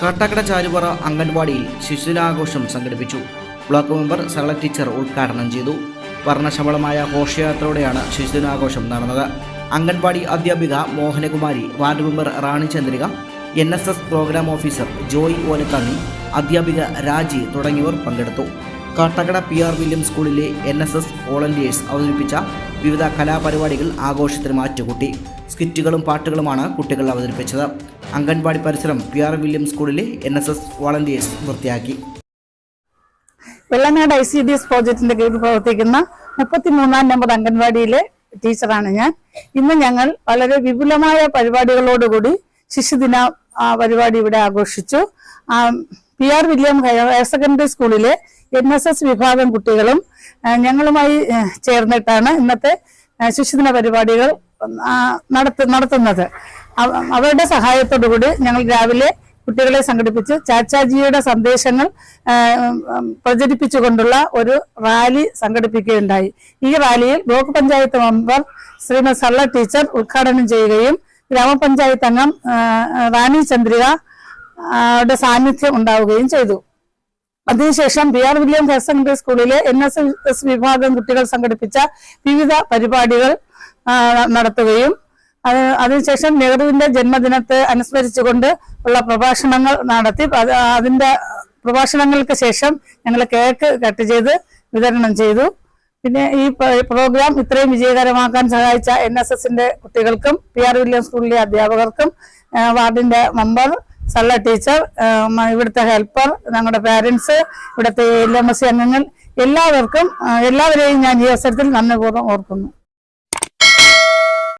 കാട്ടാക്കട ചാരുപറ അംഗൻവാടിയിൽ ശിശുദിനാഘോഷം സംഘടിപ്പിച്ചു. Block member Sarala teacher ഉദ്ഘാടനം ചെയ്തു. വർണ്ണശബളമായ ഘോഷയാത്രയോടെയാണ് ശിശുദിനാഘോഷം നടന്നത്. അംഗൻവാടി അധ്യാപിക Mohanakumari, ward member Rani Chandrika, NSS programme officer Joy Olathanni, അധ്യാപിക രാജി തുടങ്ങിയവർ പങ്കെടുത്തു. കാട്ടാക്കട PR വില്യം സ്കൂളിലെ NSS വോളണ്ടിയേഴ്സ് അവതരിപ്പിച്ച വിവിധ കലാപരിപാടികൾ ആഘോഷത്തിന് മാറ്റുകൂട്ടി. സ്കിറ്റുകളും പാട്ടുകളുമാണ് കുട്ടികൾ അവതരിപ്പിച്ചത്. അംഗൻവാടി പരിസരം PR വില്യം സ്കൂളിലെ NSS വോളണ്ടിയേഴ്സ് വൃത്തിയാക്കി. വെള്ളനാട് ICDS പ്രോജക്റ്റിന്റെ കീഴിൽ പ്രവർത്തിക്കുന്ന 33-ാം നമ്പർ അംഗൻവാടിയിലെ ടീച്ചറാണ് ഞാൻ. ഇന്ന് ഞങ്ങൾ വളരെ വിപുലമായ പരിപാടികളോടുകൂടി ശിശുദിന പരിപാടി ഇവിടെ ആഘോഷിച്ചു. PR വില്യം ഹയർ സെക്കൻഡറി സ്കൂളിലെ NSS വിഭാഗം കുട്ടികളും ഞങ്ങളുമായി ചേർന്നിട്ടാണ് ഇന്നത്തെ ശിശുദിന പരിപാടികൾ നടത്തുന്നത്. അവരുടെ സഹായത്തോടുകൂടി ഞങ്ങൾ രാവിലെ കുട്ടികളെ സംഘടിപ്പിച്ച് ചാച്ചാജിയുടെ സന്ദേശങ്ങൾ പ്രചരിപ്പിച്ചുകൊണ്ടുള്ള ഒരു റാലി സംഘടിപ്പിക്കുകയുണ്ടായി. ഈ റാലിയിൽ block panchayat member Shrimati Sarala teacher ഉദ്ഘാടനം ചെയ്യുകയും ഗ്രാമപഞ്ചായത്ത് അംഗം റാണി ചന്ദ്രികയുടെ സാന്നിധ്യം ഉണ്ടാവുകയും ചെയ്തു. അതിനുശേഷം PR വില്യം ഹയർ സെക്കൻഡറി സ്കൂളിലെ NSS വിഭാഗം കുട്ടികൾ സംഘടിപ്പിച്ച വിവിധ പരിപാടികൾ നടത്തുകയും അതിനുശേഷം നെഹ്റുവിന്റെ ജന്മദിനത്തെ അനുസ്മരിച്ചുകൊണ്ട് ഉള്ള പ്രഭാഷണങ്ങൾ നടത്തി. അതിന്റെ പ്രഭാഷണങ്ങൾക്ക് ശേഷം ഞങ്ങൾ കേക്ക് കട്ട് ചെയ്ത് വിതരണം ചെയ്തു. പിന്നെ ഈ പ്രോഗ്രാം ഇത്രയും വിജയകരമാക്കാൻ സഹായിച്ച NSSന്റെ കുട്ടികൾക്കും PR വില്യം സ്കൂളിലെ അധ്യാപകർക്കും വാർഡിന്റെ മെമ്പർ സരള ടീച്ചർ, ഇവിടുത്തെ ഹെൽപ്പർ, ഞങ്ങളുടെ പാരന്റ്സ്, ഇവിടുത്തെ LMS അംഗങ്ങൾ എല്ലാവരെയും ഞാൻ ഈ അവസരത്തിൽ നന്ദിപൂർവ്വം ഓർക്കുന്നു.